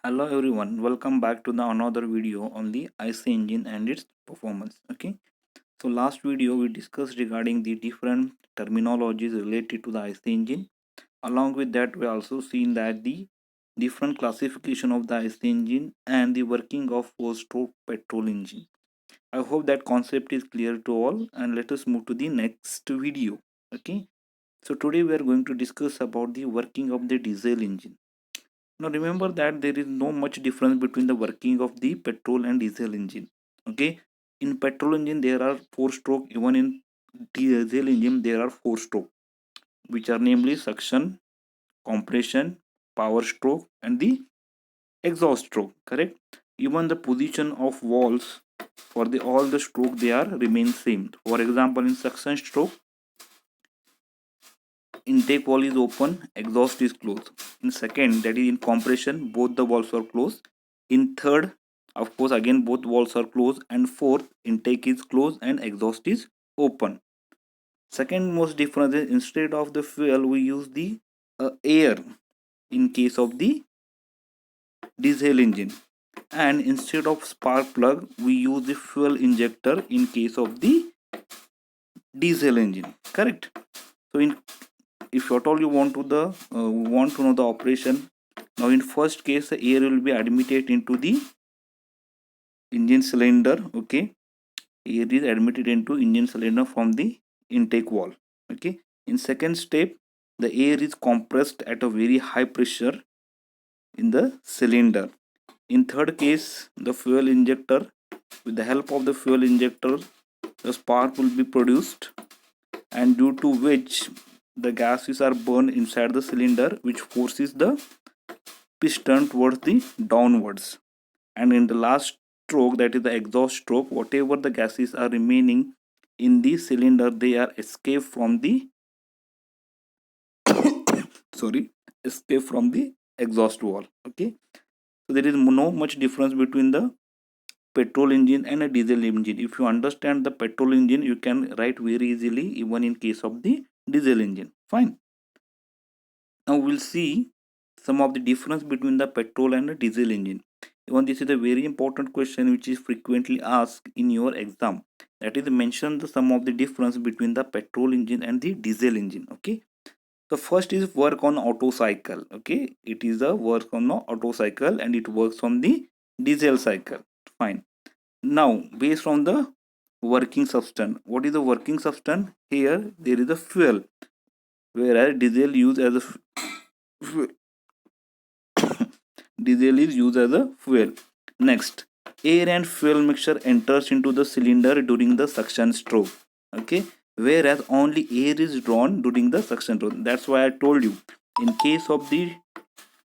Hello everyone, welcome back to the another video on the IC engine and its performance. Okay, so last video we discussed regarding the different terminologies related to the IC engine. Along with that, we also seen that the different classification of the IC engine and the working of four-stroke petrol engine. I hope that concept is clear to all, and let us move to the next video. Okay, so today we are going to discuss about the working of the diesel engine. Now remember that there is no much difference between the working of the petrol and diesel engine. Okay, in petrol engine there are four stroke, even in diesel engine there are four stroke, which are namely suction, compression, power stroke, and the exhaust stroke. Correct. Even the position of valves for the all the stroke they are remain same. For example, in suction stroke, intake valve is open, exhaust is closed. In second, that is in compression, both the valves are closed. In third, of course, again both valves are closed. And fourth, intake is closed and exhaust is open. Second most difference is instead of the fuel, we use the air in case of the diesel engine. And instead of spark plug, we use the fuel injector in case of the diesel engine. Correct. So in if at all you want to know the operation, now in first case the air will be admitted into the engine cylinder. Okay, air is admitted into engine cylinder from the intake valve. Okay, in second step the air is compressed at a very high pressure in the cylinder. In third case, the fuel injector, with the help of the fuel injector, the spark will be produced, and due to which the gases are burned inside the cylinder, which forces the piston towards the downwards. And in the last stroke, that is the exhaust stroke, whatever the gases are remaining in the cylinder, they are escape from the sorry escape from the exhaust valve. Okay, so there is no much difference between the petrol engine and a diesel engine. If you understand the petrol engine, you can write very easily even in case of the diesel engine. Fine. Now we'll see some of the difference between the petrol and the diesel engine. Even this is a very important question which is frequently asked in your exam. That is, mention the some of the difference between the petrol engine and the diesel engine. Okay. The first is work on auto cycle. Okay, it is a work on the auto cycle and it works on the diesel cycle. Fine. Now, based on the working substance, what is the working substance? Here there is a fuel, whereas diesel used as a fuel. Diesel is used as a fuel. Next, air and fuel mixture enters into the cylinder during the suction stroke. Okay, whereas only air is drawn during the suction stroke. That's why I told you, in case of the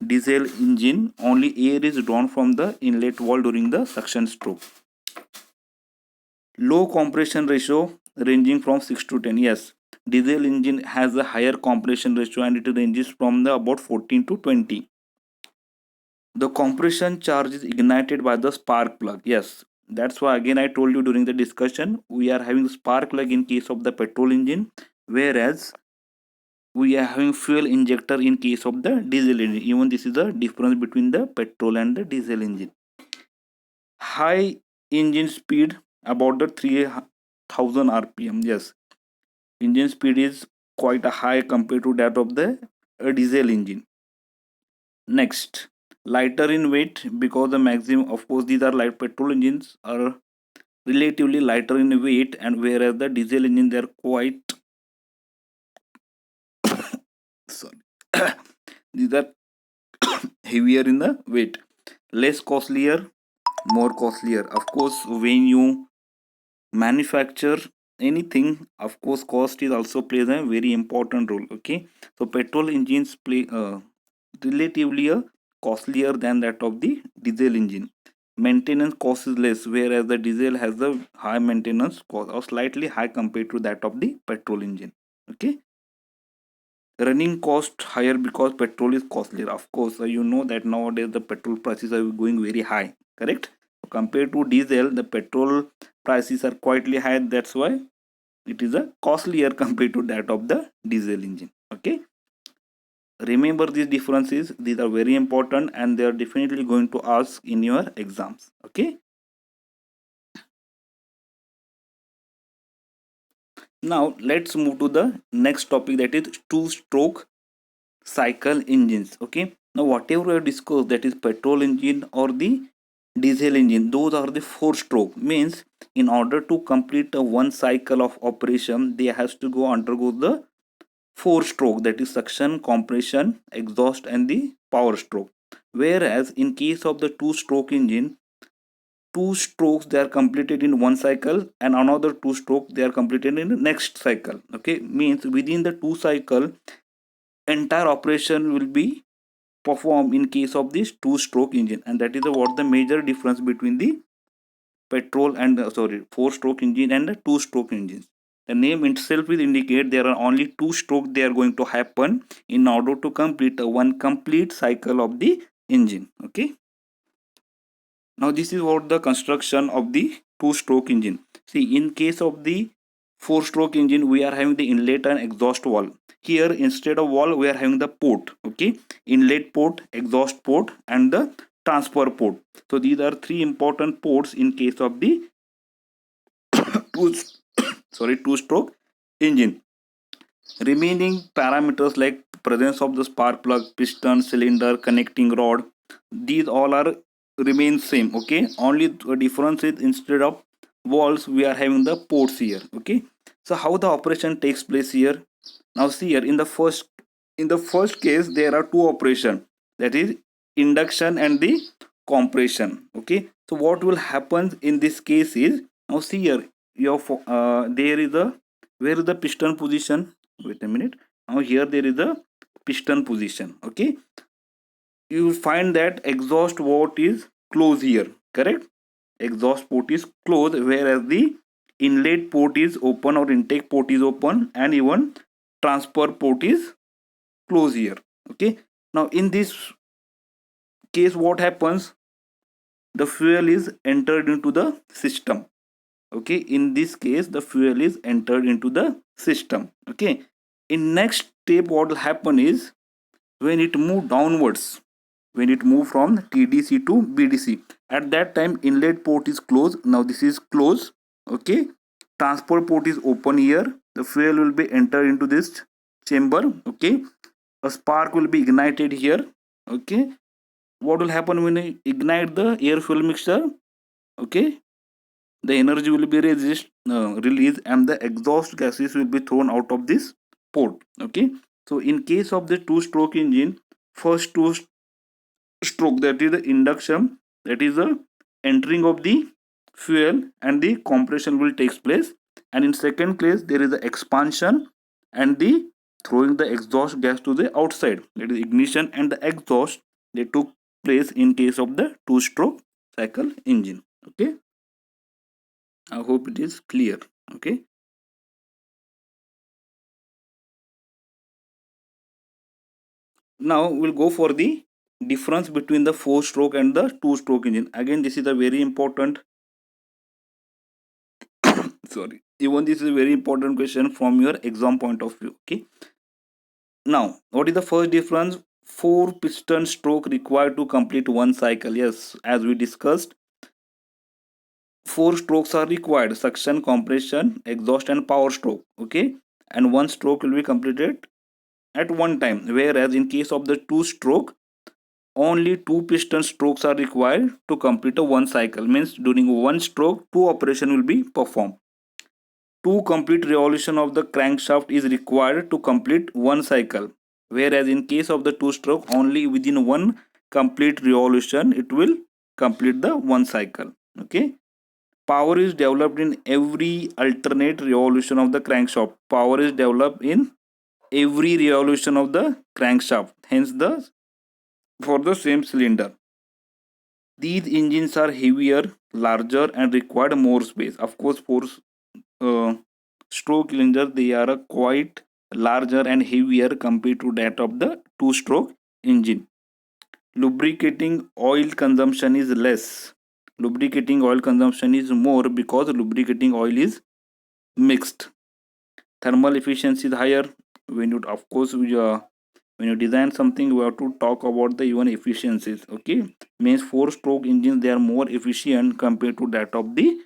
diesel engine, only air is drawn from the inlet valve during the suction stroke. Low compression ratio ranging from 6 to 10. Yes, diesel engine has a higher compression ratio and it ranges from the about 14 to 20. The compression charge is ignited by the spark plug. Yes, that's why again I told you during the discussion, we are having spark plug in case of the petrol engine, whereas we are having fuel injector in case of the diesel engine. Even this is the difference between the petrol and the diesel engine. High engine speed about the 3000 rpm. Yes, engine speed is quite a high compared to that of the diesel engine. Next, lighter in weight, because the maximum, of course these are light petrol engines are relatively lighter in weight, and whereas the diesel engine they are quite sorry these are heavier in the weight. Less costlier, more costlier. Of course, when you manufacture anything, of course cost is also plays a very important role. Okay, so petrol engines play relatively a costlier than that of the diesel engine. Maintenance cost is less, whereas the diesel has a high maintenance cost or slightly high compared to that of the petrol engine. Okay, running cost higher because petrol is costlier. Of course, you know that nowadays the petrol prices are going very high. Correct. Compared to diesel, the petrol prices are quietly high. That's why it is a costlier compared to that of the diesel engine. Okay, remember these differences. These are very important and they are definitely going to ask in your exams. Okay. Now let's move to the next topic, that is two stroke cycle engines. Okay, now whatever we have discussed, that is petrol engine or the diesel engine, those are the four stroke. Means in order to complete a one cycle of operation, they has to go undergo the four stroke, that is suction, compression, exhaust and the power stroke. Whereas in case of the two stroke engine, two strokes they are completed in one cycle and another two stroke they are completed in the next cycle. Okay, means within the two cycle entire operation will be performed in case of this two stroke engine, and that is what the major difference between the petrol and four stroke engine and the two stroke engines. The name itself will indicate there are only two strokes they are going to happen in order to complete a one complete cycle of the engine. Okay, now this is what the construction of the two stroke engine. See, in case of the four stroke engine, we are having the inlet and exhaust valve. Here instead of valve we are having the port. Okay, inlet port, exhaust port and the transfer port. So these are three important ports in case of the two two stroke engine. Remaining parameters like presence of the spark plug, piston, cylinder, connecting rod, these all are remain same. Okay, only the difference is instead of valves we are having the ports here. Okay, so how the operation takes place here? Now see here, in the first case there are two operation, that is induction and the compression. Okay, so what will happen in this case is, now see here, your there is a, where is the piston position? Wait a minute. Now here there is a piston position. Okay, you find that exhaust port is closed here, correct? Exhaust port is closed, whereas the inlet port is open or intake port is open, and even transfer port is closed here. Okay, now in this case what happens, the fuel is entered into the system. Okay, in this case the fuel is entered into the system. Okay, in next step what will happen is, when it move downwards, when it move from TDC to BDC, at that time inlet port is closed. Now this is closed. Okay, transport port is open here, the fuel will be entered into this chamber. Okay, a spark will be ignited here. Okay, what will happen when you ignite the air fuel mixture? Okay, the energy will be released and the exhaust gases will be thrown out of this port. Okay, so in case of the two stroke engine, first two stroke, that is the induction, that is the entering of the fuel and the compression will takes place, and in second case there is the expansion and the throwing the exhaust gas to the outside, that is ignition and the exhaust, they took place in case of the two stroke cycle engine. Okay, I hope it is clear. Okay, now we'll go for the difference between the four stroke and the two stroke engine. Again, this is a very important sorry, even this is a very important question from your exam point of view. Okay, now what is the first difference? Four piston stroke required to complete one cycle. Yes, as we discussed, four strokes are required: suction, compression, exhaust and power stroke. Okay, and one stroke will be completed at one time, whereas in case of the two stroke, only two piston strokes are required to complete a one cycle. Means during one stroke two operation will be performed. Two complete revolution of the crankshaft is required to complete one cycle, whereas in case of the two stroke, only within one complete revolution it will complete the one cycle. Okay, power is developed in every alternate revolution of the crankshaft. Power is developed in every revolution of the crankshaft, hence the for the same cylinder. These engines are heavier, larger and require more space. Of course, for uh, stroke cylinder they are quite larger and heavier compared to that of the two stroke engine. Lubricating oil consumption is less. Lubricating oil consumption is more because lubricating oil is mixed. Thermal efficiency is higher when you, of course, When you design something, you have to talk about the even efficiencies. Okay, means 4-stroke engines, they are more efficient compared to that of the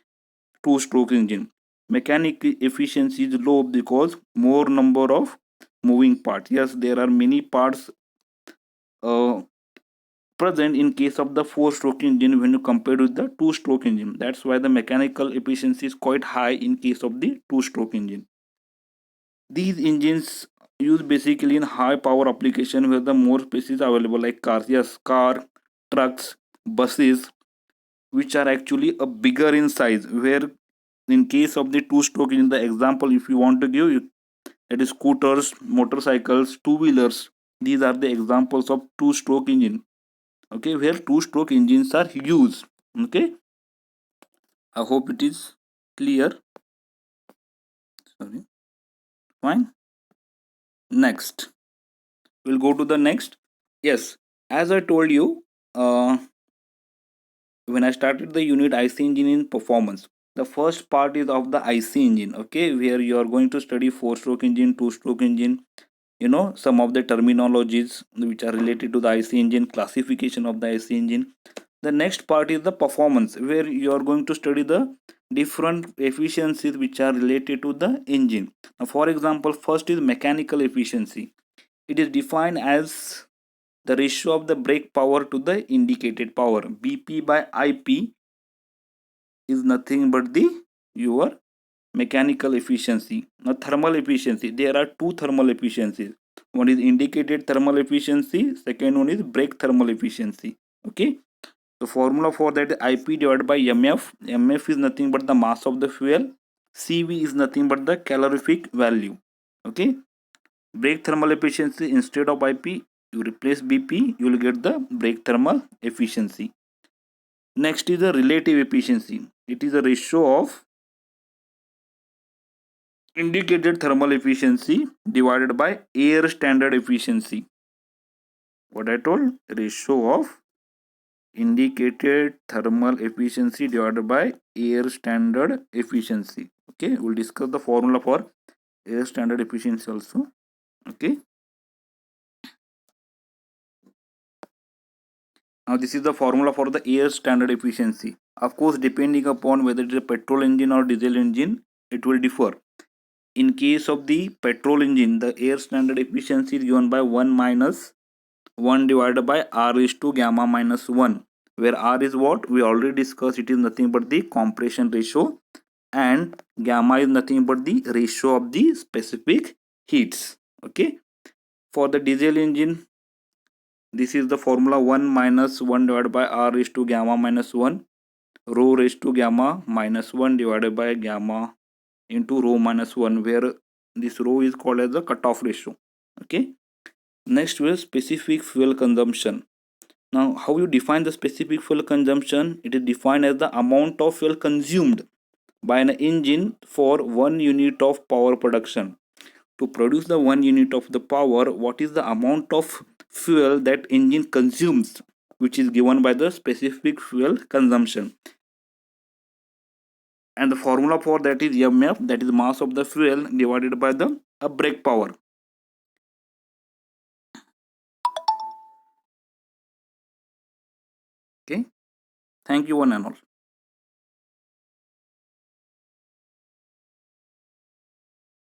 2-stroke engine. Mechanic efficiency is low because more number of moving parts. Yes, there are many parts uh, present in case of the 4-stroke engine when you compare with the 2-stroke engine. That's why the mechanical efficiency is quite high in case of the 2-stroke engine. These engines use basically in high power application where the more space is available, like cars. Yes, car, trucks, buses, which are actually a bigger in size. Where in case of the 2-stroke engine, the example if you want to give, that is scooters, motorcycles, two-wheelers. These are the examples of 2-stroke engine. Okay, where 2-stroke engines are used. Okay, I hope it is clear. Sorry. Fine. Next, we'll go to the next. Yes, as I told you, when I started the unit IC engine in performance, the first part is of the IC engine. Okay, where you are going to study 4-stroke engine, 2-stroke engine, some of the terminologies which are related to the IC engine, classification of the IC engine. The next part is the performance, where you are going to study the different efficiencies which are related to the engine. Now, for example, first is mechanical efficiency. It is defined as the ratio of the brake power to the indicated power. BP by IP is nothing but the your mechanical efficiency. Now, thermal efficiency, there are two thermal efficiencies. One is indicated thermal efficiency, second one is brake thermal efficiency. Okay, the formula for that is IP divided by MF. MF is nothing but the mass of the fuel. CV is nothing but the calorific value. Okay, brake thermal efficiency, instead of IP you replace BP, you will get the brake thermal efficiency. Next is the relative efficiency. It is a ratio of indicated thermal efficiency divided by air standard efficiency. What I told, ratio of indicated thermal efficiency divided by air standard efficiency. Okay, we'll discuss the formula for air standard efficiency also. Okay, now this is the formula for the air standard efficiency. Of course, depending upon whether it is a petrol engine or diesel engine, it will differ. In case of the petrol engine, the air standard efficiency is given by 1 minus 1 divided by R is to gamma minus 1, where R is what we already discussed, it is nothing but the compression ratio, and gamma is nothing but the ratio of the specific heats. Okay, for the diesel engine, this is the formula 1 minus 1 divided by R is to gamma minus 1, rho raised to gamma minus 1 divided by gamma into rho minus 1, where this rho is called as the cutoff ratio. Okay, next will specific fuel consumption. Now, how you define the specific fuel consumption? It is defined as the amount of fuel consumed by an engine for 1 unit of power production. To produce the 1 unit of the power, what is the amount of fuel that engine consumes, which is given by the specific fuel consumption. And the formula for that is MF, that is mass of the fuel divided by the brake power. Okay, thank you one and all.